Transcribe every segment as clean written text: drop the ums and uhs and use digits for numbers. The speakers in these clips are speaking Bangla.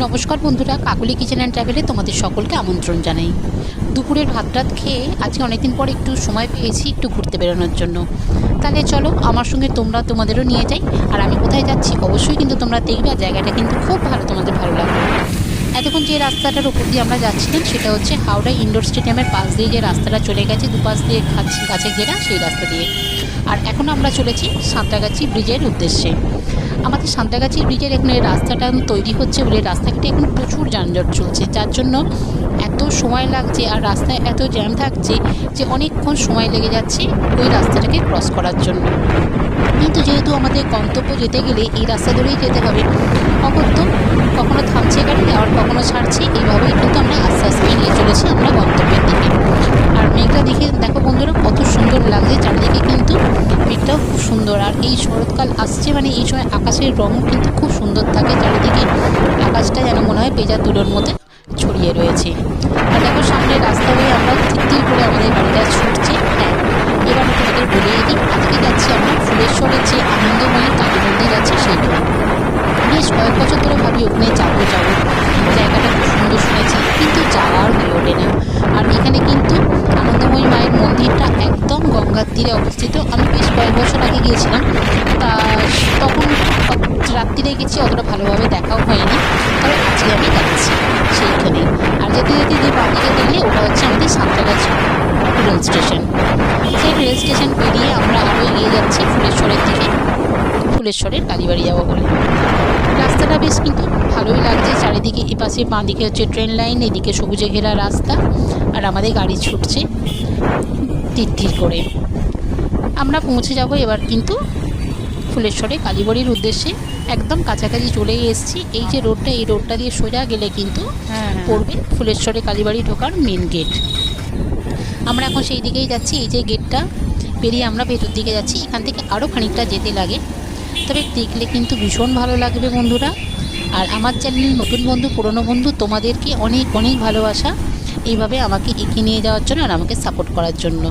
নমস্কার বন্ধুরা, কাকুলি কিচেন অ্যান্ড ট্রাভেলে তোমাদের সকলকে আমন্ত্রণ জানাই। দুপুরের ভাত টাত খেয়ে আজকে অনেকদিন পর একটু সময় পেয়েছি একটু ঘুরতে বেরোনোর জন্য। তাহলে চলো আমার সঙ্গে তোমাদেরও নিয়ে যাই। আর আমি কোথায় যাচ্ছি অবশ্যই কিন্তু তোমরা দেখবে, আর জায়গাটা কিন্তু খুব ভালো, তোমাদের ভালো লাগবে। এতক্ষণ যে রাস্তাটার উপর দিয়ে আমরা যাচ্ছিলাম সেটা হচ্ছে হাওড়া ইনডোর স্টেডিয়ামের পাশ দিয়ে যে রাস্তাটা চলে গেছে, দুপাশ দিয়ে গাছে ঘেরা সেই রাস্তা দিয়ে। আর এখন আমরা চলেছি সাঁতরাগাছি ব্রিজের উদ্দেশ্যে। আমাদের সাঁতরাগাছি ব্রিজের এখানে রাস্তাটা তৈরি হচ্ছে বলে রাস্তাঘাটে এখন প্রচুর যানজট চলছে, যার জন্য এত সময় লাগছে আর রাস্তায় এত জ্যাম থাকছে যে অনেকক্ষণ সময় লেগে যাচ্ছে ওই রাস্তাটাকে ক্রস করার জন্য। কিন্তু যেহেতু আমাদের গন্তব্য যেতে গেলে এই রাস্তা ধরেই যেতে হবে, অগত্য কখনো থামছে গাড়ি আবার কখনো ছাড়ছে, এইভাবেই কিন্তু আমরা আস্তে আস্তে এগিয়ে চলেছি আমরা গন্তব্যের দিকে। আর মেঘটা দেখো বন্ধুরা কত সুন্দর লাগছে চারিদিকে, কিন্তু মেঘটাও খুব সুন্দর। আর এই শরৎকাল আসছে মানে এই সময় আকাশের রঙ কিন্তু খুব সুন্দর থাকে, চারিদিকে আকাশটা যেন মনে হয় পেঁজা তুলোর মধ্যে ছড়িয়ে রয়েছে। আর দেখো সামনে রাস্তা হয়ে আমরা তিত্তির করে আমাদের গাড়িটা ছুটছে। হ্যাঁ, এবার তোমাদের বলিয়ে দিই, আজকে যাচ্ছি আমরা ফুলেশ্বরের যে আনন্দময়ী কালী মন্দির আছে সেইখানে। বেশ কয়েক বছর ধরে ভাবি ওখানে যাবো, জায়গাটা খুব সুন্দর শুনেছি কিন্তু যাওয়ার হয়ে ওঠে না। আর এখানে কিন্তু আনন্দময়ী মায়ের মন্দিরটা একদম গঙ্গার তীরে অবস্থিত। আমি বেশ কয়েক বছর আগে গিয়েছিলাম, তা তখন রাত্রিরে গেছি, অতটা ভালোভাবে দেখাও হয়নি। তবে আজকে আমি যাচ্ছি সেইখানে। আর যেতে যেতে যে বাদিকে দেখলে ওটা হচ্ছে আমাদের সাঁতরাগাছি রেল স্টেশন। সেই রেল স্টেশন পেরিয়ে আমরা আরও এগিয়ে যাচ্ছি ফুলেশ্বরের দিকে, ফুলেশ্বরের কালীবাড়ি যাবো বলে। রাস্তাটা বেশ কিন্তু ভালোই লাগছে, চারিদিকে এপাশে বাঁদিকে হচ্ছে ট্রেন লাইন, এদিকে সবুজে ঘেরা রাস্তা, আর আমাদের গাড়ি ছুটছে তীর করে। আমরা পৌঁছে যাব এবার কিন্তু ফুলেশ্বরে কালীবাড়ির উদ্দেশ্যে। একদম কাছাকাছি চলেই এসেছি। এই যে রোডটা, এই রোডটা দিয়ে সোজা গেলে কিন্তু পড়বে ফুলেশ্বরে কালীবাড়ি ঢোকার মেন গেট। আমরা এখন সেই দিকেই যাচ্ছি। এই যে গেটটা পেরিয়ে আমরা ভেতর দিকে যাচ্ছি। এখান থেকে আরও খানিকটা যেতে লাগে, তবে দেখলে কিন্তু ভীষণ ভালো লাগবে বন্ধুরা। আর আমার চ্যানেলের নতুন বন্ধু পুরনো বন্ধু তোমাদেরকে অনেক অনেক ভালোবাসা এইভাবে আমাকে এগিয়ে নিয়ে যাওয়ার জন্য আর আমাকে সাপোর্ট করার জন্য।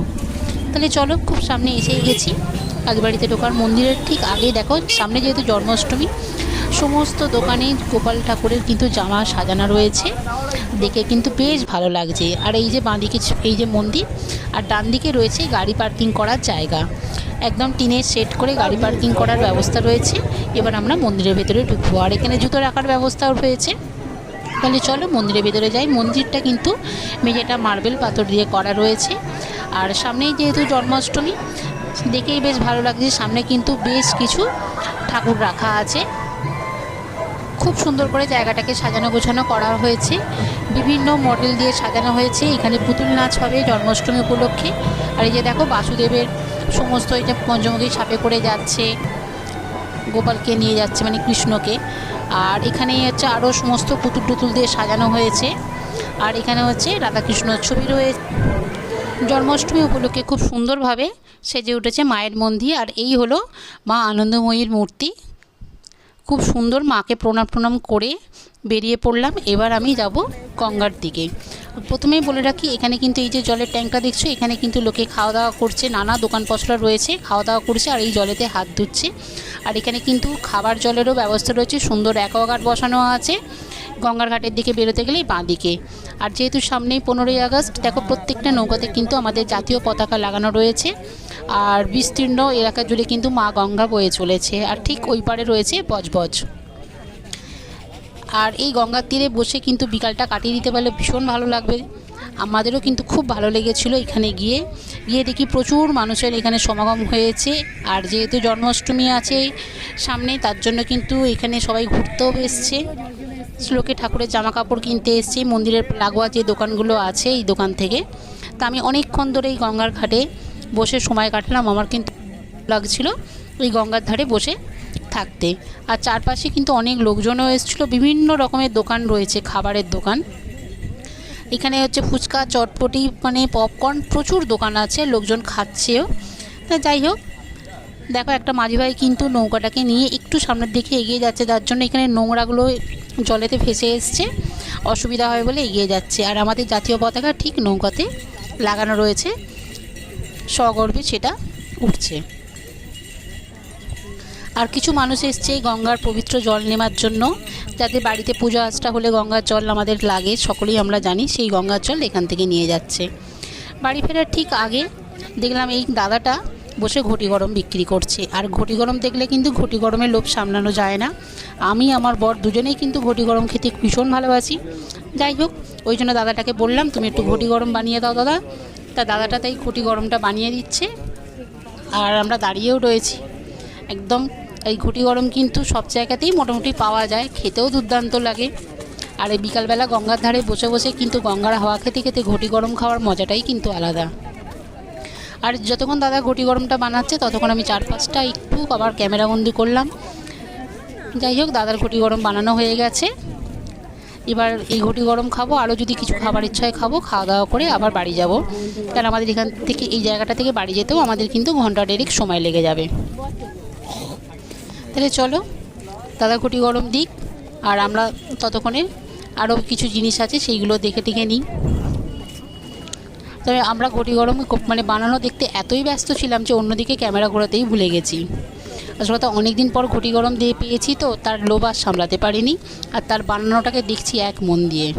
তাহলে চলো, খুব সামনে এসেই গেছি। কালীবাড়িতে ঢোকার মন্দিরের ঠিক আগে দেখো সামনে যেহেতু জন্মাষ্টমী, সমস্ত দোকানে গোপাল ঠাকুরের কিন্তু জামা সাজানো রয়েছে, দেখে কিন্তু বেশ ভালো লাগছে। আর এই যে বাঁদিকে এই যে মন্দির, আর ডান দিকে রয়েছে গাড়ি পার্কিং করার জায়গা, একদম টিনের সেট করে গাড়ি পার্কিং করার ব্যবস্থা রয়েছে। এবার আমরা মন্দিরের ভেতরে ঢুকবো, আর এখানে জুতো রাখার ব্যবস্থাও রয়েছে। তাহলে চলো মন্দিরের ভেতরে যাই। মন্দিরটা কিন্তু মেঝেটা মার্বেল পাথর দিয়ে করা রয়েছে। আর সামনেই যেহেতু জন্মাষ্টমী, দেখেই বেশ ভালো লাগছে। সামনে কিন্তু বেশ কিছু ঠাকুর রাখা আছে, খুব সুন্দর করে জায়গাটাকে সাজানো গোছানো করা হয়েছে, বিভিন্ন মডেল দিয়ে সাজানো হয়েছে। এখানে পুতুল নাচ হবে জন্মাষ্টমী উপলক্ষে। আর এই যে দেখো বাসুদেবের সমস্ত এটা পঞ্চমুখী সাপে করে যাচ্ছে, গোপালকে নিয়ে যাচ্ছে মানে কৃষ্ণকে। আর এখানে হচ্ছে আরও সমস্ত পুতুল টুতুল দিয়ে সাজানো হয়েছে। আর এখানে হচ্ছে রাধাকৃষ্ণর ছবি রয়েছে। জন্মাষ্টমী উপলক্ষে খুব সুন্দরভাবে সেজে উঠেছে মায়ের মন্দির। আর এই হলো মা আনন্দময়ীর মূর্তি, খুব সুন্দর। মাকে প্রণাম করে বেরিয়ে পড়লাম। এবার আমি যাব গঙ্গার দিকে। প্রথমেই বলে রাখি, এখানে কিন্তু এই যে জলের ট্যাঙ্কটা দেখছো, এখানে কিন্তু লোকে খাওয়া দাওয়া করছে, নানা দোকানপত্র রয়েছে, খাওয়া দাওয়া করছে আর এই জলেতে হাত ধুচ্ছে। আর এখানে কিন্তু খাবার জলেরও ব্যবস্থা রয়েছে, সুন্দর অ্যাকোয়াগার্ড বসানো আছে গঙ্গার ঘাটের দিকে বেরোতে গেলেই বাঁ দিকে। আর যেহেতু সামনেই 15ই আগস্ট, দেখো প্রত্যেকটা নৌকাতে কিন্তু আমাদের জাতীয় পতাকা লাগানো রয়েছে। আর বিস্তীর্ণ এলাকা জুড়ে কিন্তু মা গঙ্গা বয়ে চলেছে। আর ঠিক ওই পারে রয়েছে বজবজ। আর এই গঙ্গার তীরে বসে কিন্তু বিকালটা কাটিয়ে দিতে পারলে ভীষণ ভালো লাগবে। আমাদেরও কিন্তু খুব ভালো লেগেছিল এখানে গিয়ে দেখি প্রচুর মানুষের এখানে সমাগম হয়েছে। আর যেহেতু জন্মাষ্টমী আছে সামনে, তার জন্য কিন্তু এখানে সবাই ঘুরতেও এসছে, লোকে ঠাকুরের জামা কাপড় কিনতে এসছে মন্দিরের লাগোয়া যে দোকানগুলো আছে এই দোকান থেকে। তা আমি অনেকক্ষণ ধরে এই গঙ্গার ঘাটে বসে সময় কাটলাম। আমার কিন্তু লাগছিল এই গঙ্গার ধারে বসে থাকতে। আর চারপাশে কিন্তু অনেক লোকজনও এসেছিলো, বিভিন্ন রকমের দোকান রয়েছে, খাবারের দোকান। এখানে হচ্ছে ফুচকা, চটপটি, মানে পপকর্ন, প্রচুর দোকান আছে, লোকজন খাচ্ছেও। তা যাই হোক, দেখো একটা মাঝি ভাই কিন্তু নৌকাটাকে নিয়ে একটু সামনের দিকে এগিয়ে যাচ্ছে, যার জন্য এখানে নোংরাগুলো জলেতে ভেসে এসছে, অসুবিধা হয় বলে এগিয়ে যাচ্ছে। আর আমাদের জাতীয় পতাকা ঠিক নৌকাতে লাগানো রয়েছে, সগর্বে সেটা উঠছে। আর কিছু মানুষ এসছে গঙ্গার পবিত্র জল নেওয়ার জন্য, যাদের বাড়িতে পুজো আচটা হলে গঙ্গার জল আমাদের লাগে, সকলেই আমরা জানি, সেই গঙ্গার জল এখান থেকে নিয়ে যাচ্ছে। বাড়ি ফেরার ঠিক আগে দেখলাম এই দাদাটা বসে ঘটি গরম বিক্রি করছে। আর ঘটি গরম দেখলে কিন্তু ঘটি গরমের লোভ সামলানো যায় না। আমি আমার বর দুজনেই কিন্তু ঘটি গরম খেতে ভীষণ ভালোবাসি। যাই হোক, ওই জন্য দাদাটাকে বললাম তুমি একটু ঘটি গরম বানিয়ে দাও দাদা। তা দাদাটা তাই ঘটি গরমটা বানিয়ে দিচ্ছে, আর আমরা দাঁড়িয়েও রয়েছি। একদম এই ঘটি গরম কিন্তু সব জায়গাতেই মোটামুটি পাওয়া যায়, খেতেও দুর্দান্ত লাগে। আর এই বিকালবেলা গঙ্গার ধারে বসে বসে কিন্তু গঙ্গার হাওয়া খেতে খেতে ঘটি গরম খাওয়ার মজাটাই কিন্তু আলাদা। আর যতক্ষণ দাদা ঘটি গরমটা বানাচ্ছে ততক্ষণ আমি চারপাশটা একটু আবার ক্যামেরাবন্দি করলাম। যাই হোক, দাদার ঘটি গরম বানানো হয়ে গেছে। এবার এই ঘটি গরম খাবো, আরও যদি কিছু খাবার ইচ্ছায় খাবো, খাওয়া দাওয়া করে আবার বাড়ি যাব। কারণ আমাদের এখান থেকে এই জায়গাটা থেকে বাড়ি যেতেও আমাদের কিন্তু ঘন্টা দেড়েক সময় লেগে যাবে। তাহলে চলো দাদা ঘটি গরম দিক, আর আমরা ততক্ষণে আরও কিছু জিনিস আছে সেইগুলো দেখে টেখে নিই। তবে আমরা ঘটি গরম মানে বানানো দেখতে এতই ব্যস্ত ছিলাম যে অন্যদিকে ক্যামেরা ঘোরাতেই ভুলে গেছি। আসলে তো অনেক দিন পর ঘটি গরম দিয়ে পেয়েছি, তো তার লোভ আর সামলাতে পারিনি, আর তার বানানোটাকে দেখছি এক মন দিয়ে।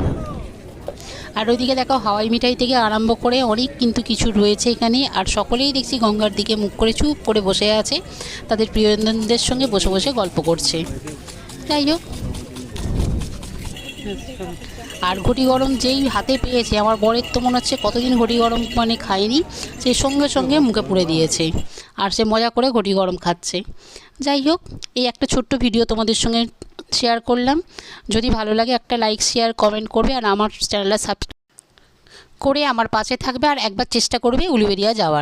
আর ওইদিকে দেখো হাওয়াই মিঠাই থেকে আরম্ভ করে অনেক কিন্তু কিছু রয়েছে এখানে। আর সকলেই দেখছি গঙ্গার দিকে মুখ করে চুপ করে বসে আছে, তাদের প্রিয়জনদের সঙ্গে বসে বসে গল্প করছে। যাই হোক, আর ঘটি গরম যেই হাতে পেয়েছে আমার বরের তো মনে হচ্ছে কতদিন ঘটি গরম মানে খায়নি, সে সঙ্গে সঙ্গে মুখে পুরে দিয়েছে, আর সে মজা করে ঘটি গরম খাচ্ছে। যাই হোক, এই একটা ছোট্ট ভিডিও তোমাদের সঙ্গে শেয়ার করলাম। যদি ভালো লাগে একটা লাইক শেয়ার কমেন্ট করবে, আর আমার চ্যানেলটা সাবস্ক্রাইব করে আমার পাশে থাকবে, আর একবার চেষ্টা করবে উলুবেড়িয়া যাওয়ার।